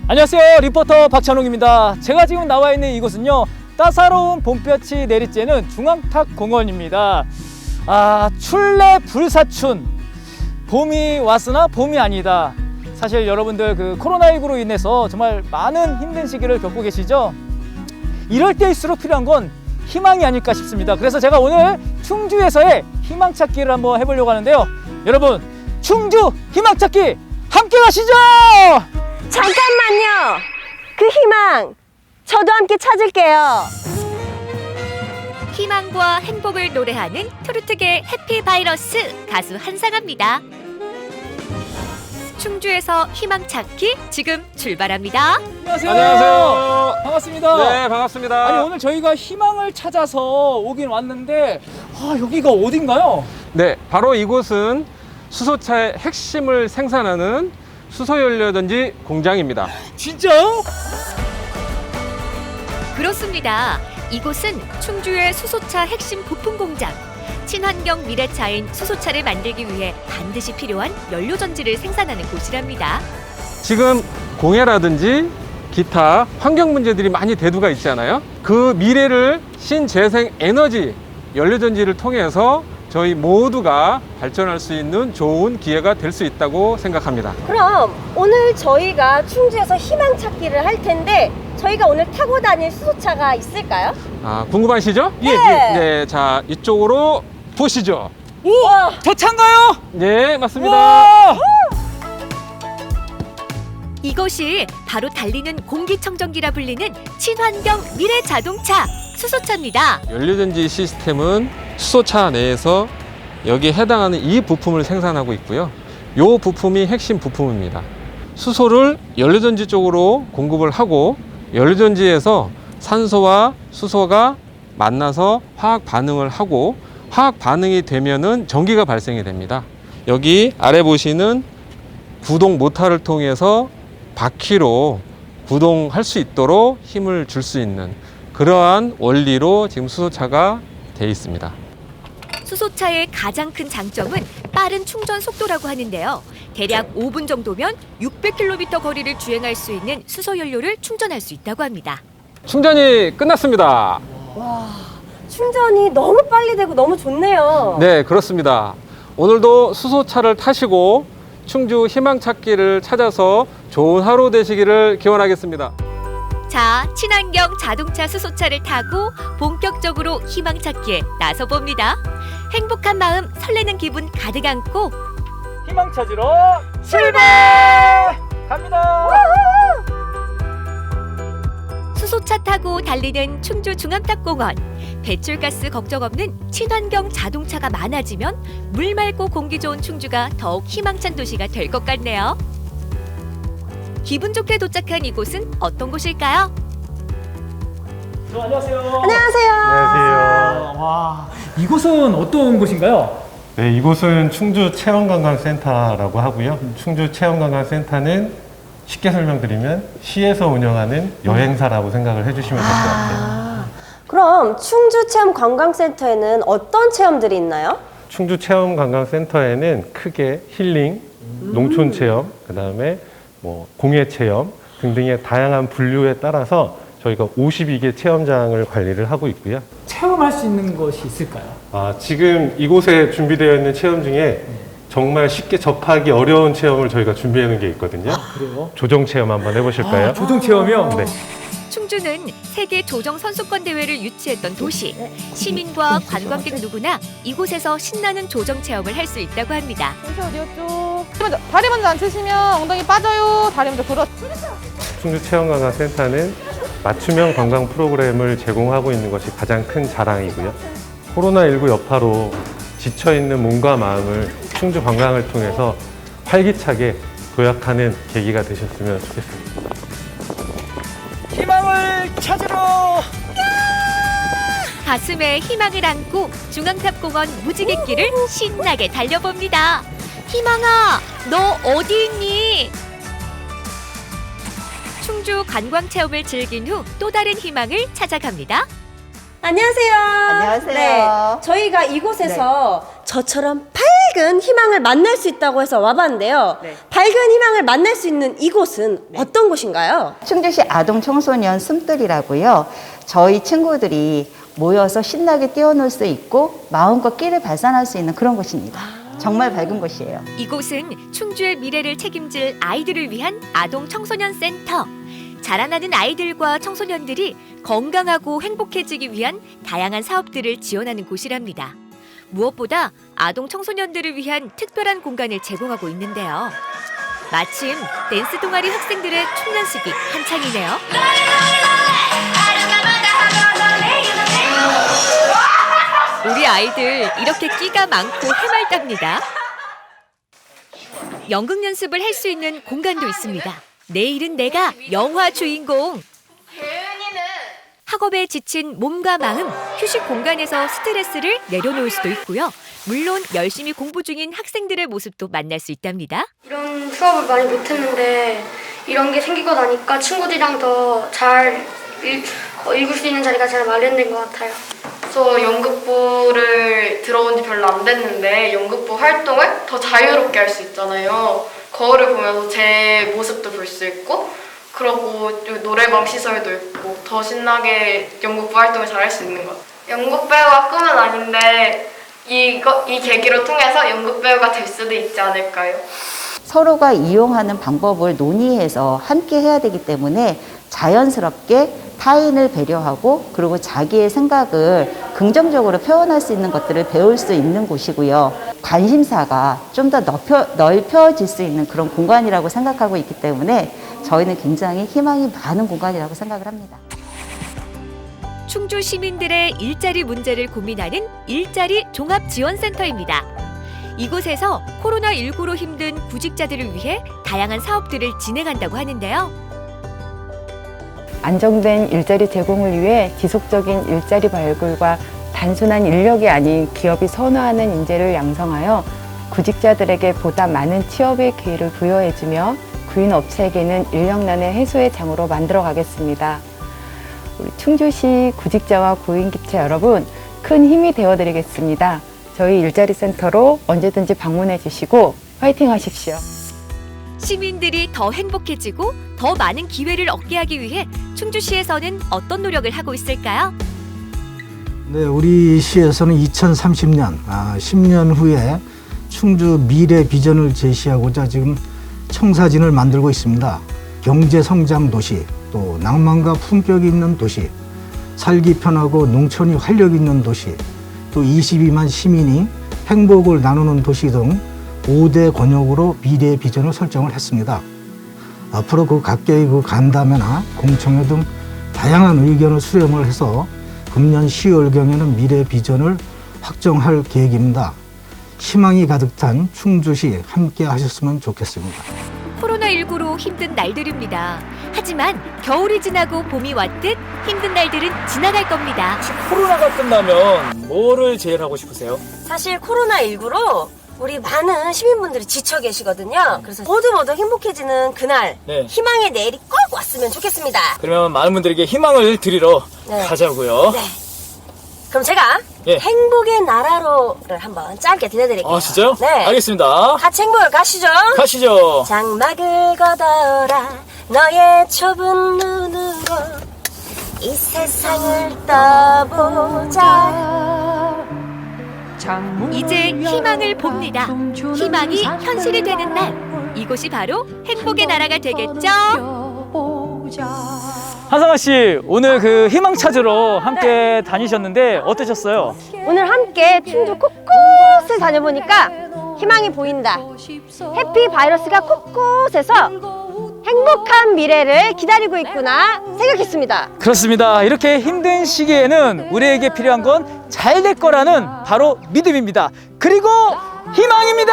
안녕하세요. 리포터 박찬웅입니다. 제가 지금 나와 있는 이곳은요, 따사로운 봄볕이 내리쬐는 중앙탁공원입니다. 출래 불사춘. 봄이 왔으나 봄이 아니다. 사실 여러분들 그 코로나19로 인해서 정말 많은 힘든 시기를 겪고 계시죠? 이럴 때일수록 필요한 건 희망이 아닐까 싶습니다. 그래서 제가 오늘 충주에서의 희망찾기를 한번 해보려고 하는데요. 여러분, 충주 희망찾기 함께 가시죠! 잠깐만요. 그 희망 저도 함께 찾을게요. 희망과 행복을 노래하는 트로트계 해피바이러스 가수 한상아입니다. 충주에서 희망 찾기 지금 출발합니다. 안녕하세요. 반갑습니다. 네, 반갑습니다. 아니, 오늘 저희가 희망을 찾아서 오긴 왔는데 여기가 어딘가요? 네, 바로 이곳은 수소차의 핵심을 생산하는 수소연료전지 공장입니다. 진짜요? 그렇습니다. 이곳은 충주의 수소차 핵심 부품 공장. 친환경 미래차인 수소차를 만들기 위해 반드시 필요한 연료전지를 생산하는 곳이랍니다. 지금 공해라든지 기타 환경 문제들이 많이 대두가 있잖아요. 그 미래를 신재생 에너지 연료전지를 통해서 저희 모두가 발전할 수 있는 좋은 기회가 될 수 있다고 생각합니다. 그럼 오늘 저희가 충주에서 희망 찾기를 할 텐데 저희가 오늘 타고 다닐 수소차가 있을까요? 궁금하시죠? 네. 네, 자, 이쪽으로 보시죠. 우와, 저 차인가요? 네, 맞습니다. 이곳이 바로 달리는 공기청정기라 불리는 친환경 미래 자동차 수소차입니다. 연료전지 시스템은 수소차 내에서 여기에 해당하는 이 부품을 생산하고 있고요. 이 부품이 핵심 부품입니다. 수소를 연료전지 쪽으로 공급을 하고 연료전지에서 산소와 수소가 만나서 화학 반응을 하고 화학 반응이 되면은 전기가 발생이 됩니다. 여기 아래 보시는 구동 모터를 통해서 바퀴로 구동할 수 있도록 힘을 줄 수 있는 그러한 원리로 지금 수소차가 되어 있습니다. 수소차의 가장 큰 장점은 빠른 충전 속도라고 하는데요. 대략 5분 정도면 600km 거리를 주행할 수 있는 수소연료를 충전할 수 있다고 합니다. 충전이 끝났습니다. 와, 충전이 너무 빨리 되고 너무 좋네요. 네, 그렇습니다. 오늘도 수소차를 타시고 충주 희망찾기를 찾아서 좋은 하루 되시기를 기원하겠습니다. 자, 친환경 자동차 수소차를 타고 본격적으로 희망 찾기에 나서봅니다. 행복한 마음, 설레는 기분 가득 안고 희망 찾으러 출발! 갑니다. 수소차 타고 달리는 충주 중앙탁공원. 배출가스 걱정 없는 친환경 자동차가 많아지면 물 맑고 공기 좋은 충주가 더욱 희망찬 도시가 될 것 같네요. 기분 좋게 도착한 이곳은 어떤 곳일까요? 안녕하세요. 안녕하세요. 안녕하세요. 와, 이곳은 어떤 곳인가요? 네, 이곳은 충주 체험관광센터라고 하고요. 충주 체험관광센터는 쉽게 설명드리면 시에서 운영하는 여행사라고 생각을 해주시면 될 것 같아요. 그럼 충주 체험 관광센터에는 어떤 체험들이 있나요? 충주 체험관광센터에는 크게 힐링, 농촌 체험, 그다음에 공예 체험 등등의 다양한 분류에 따라서 저희가 52개 체험장을 관리를 하고 있고요. 체험할 수 있는 것이 있을까요? 지금 이곳에 준비되어 있는 체험 중에 정말 쉽게 접하기 어려운 체험을 저희가 준비해 놓은 게 있거든요. 그래요? 조정 체험 한번 해보실까요? 조정 체험이요? 네. 충주는 세계 조정 선수권 대회를 유치했던 도시. 시민과 관광객 누구나 이곳에서 신나는 조정 체험을 할 수 있다고 합니다. 어디였죠? 다리 먼저 앉으시면 엉덩이 빠져요. 다리 먼저 그렇죠. 충주체험관광센터는 맞춤형 관광 프로그램을 제공하고 있는 것이 가장 큰 자랑이고요. 코로나19 여파로 지쳐있는 몸과 마음을 충주 관광을 통해서 활기차게 도약하는 계기가 되셨으면 좋겠습니다. 희망을 찾으러 가슴에 희망을 안고 중앙탑공원 무지갯길을 신나게 달려봅니다. 희망아, 너 어디 있니? 충주 관광 체험을 즐긴 후 또 다른 희망을 찾아갑니다. 안녕하세요. 안녕하세요. 네, 저희가 이곳에서 저처럼 밝은 희망을 만날 수 있다고 해서 와봤는데요. 밝은 희망을 만날 수 있는 이곳은 어떤 곳인가요? 충주시 아동 청소년 숨들이라고요. 저희 친구들이 모여서 신나게 뛰어놀 수 있고 마음껏 끼를 발산할 수 있는 그런 곳입니다. 정말 밝은 곳이에요. 이곳은 충주의 미래를 책임질 아이들을 위한 아동 청소년 센터. 자라나는 아이들과 청소년들이 건강하고 행복해지기 위한 다양한 사업들을 지원하는 곳이랍니다. 무엇보다 아동 청소년들을 위한 특별한 공간을 제공하고 있는데요. 마침 댄스 동아리 학생들의 춤연습이 한창이네요. 우리 아이들 이렇게 끼가 많고 해맑답니다. 연극 연습을 할 수 있는 공간도 있습니다. 내일은 내가 영화 주인공. 학업에 지친 몸과 마음, 휴식 공간에서 스트레스를 내려놓을 수도 있고요. 물론 열심히 공부 중인 학생들의 모습도 만날 수 있답니다. 이런 수업을 많이 못했는데 이런 게 생기고 나니까 친구들이랑 더 잘 읽을 수 있는 자리가 잘 마련된 것 같아요. 저 연극부를 들어온 지 별로 안 됐는데 연극부 활동을 더 자유롭게 할 수 있잖아요. 거울을 보면서 제 모습도 볼 수 있고 그러고 노래방 시설도 있고 더 신나게 연극부 활동을 잘 할 수 있는 것 같아요. 연극 배우가 꿈은 아닌데 이 계기로 통해서 연극 배우가 될 수도 있지 않을까요? 서로가 이용하는 방법을 논의해서 함께 해야 되기 때문에 자연스럽게 타인을 배려하고 그리고 자기의 생각을 긍정적으로 표현할 수 있는 것들을 배울 수 있는 곳이고요. 관심사가 좀 더 넓혀질 수 있는 그런 공간이라고 생각하고 있기 때문에 저희는 굉장히 희망이 많은 공간이라고 생각을 합니다. 충주 시민들의 일자리 문제를 고민하는 일자리 종합지원센터입니다. 이곳에서 코로나19로 힘든 구직자들을 위해 다양한 사업들을 진행한다고 하는데요. 안정된 일자리 제공을 위해 지속적인 일자리 발굴과 단순한 인력이 아닌 기업이 선호하는 인재를 양성하여 구직자들에게 보다 많은 취업의 기회를 부여해주며 구인 업체에게는 인력난의 해소의 장으로 만들어 가겠습니다. 우리 충주시 구직자와 구인기체 여러분, 큰 힘이 되어드리겠습니다. 저희 일자리 센터로 언제든지 방문해 주시고 화이팅 하십시오. 시민들이 더 행복해지고 더 많은 기회를 얻게 하기 위해 충주시에서는 어떤 노력을 하고 있을까요? 네, 우리 시에서는 2030년, 10년 후에 충주 미래 비전을 제시하고자 지금 청사진을 만들고 있습니다. 경제 성장 도시, 또 낭만과 품격이 있는 도시, 살기 편하고 농촌이 활력 있는 도시, 또 22만 시민이 행복을 나누는 도시 등 5대 권역으로 미래 비전을 설정을 했습니다. 앞으로 그 각계의 그 간담회나 공청회 등 다양한 의견을 수렴을 해서 금년 10월경에는 미래 비전을 확정할 계획입니다. 희망이 가득 찬 충주시 함께 하셨으면 좋겠습니다. 코로나19로 힘든 날들입니다. 하지만 겨울이 지나고 봄이 왔듯 힘든 날들은 지나갈 겁니다. 코로나가 끝나면 뭐를 제일 하고 싶으세요? 사실 코로나19로 우리 많은 시민분들이 지쳐 계시거든요. 그래서 모두 행복해지는 그날, 희망의 내일이 꼭 왔으면 좋겠습니다. 그러면 많은 분들에게 희망을 드리러 가자고요. 네. 그럼 제가 행복의 나라로를 한번 짧게 들려드릴게요. 아, 진짜요? 네. 알겠습니다. 같이 행복을 가시죠. 가시죠. 장막을 걷어라 너의 좁은 눈으로 이 세상을 떠보자. 이제 희망을 봅니다. 희망이 현실이 되는 날. 이곳이 바로 행복의 나라가 되겠죠? 한성아 씨, 오늘 그 희망 찾으러 함께 다니셨는데 어떠셨어요? 오늘 함께 충주 곳곳을 다녀보니까 희망이 보인다. 해피 바이러스가 곳곳에서 행복한 미래를 기다리고 있구나 생각했습니다. 그렇습니다. 이렇게 힘든 시기에는 우리에게 필요한 건 잘 될 거라는 바로 믿음입니다. 그리고 희망입니다.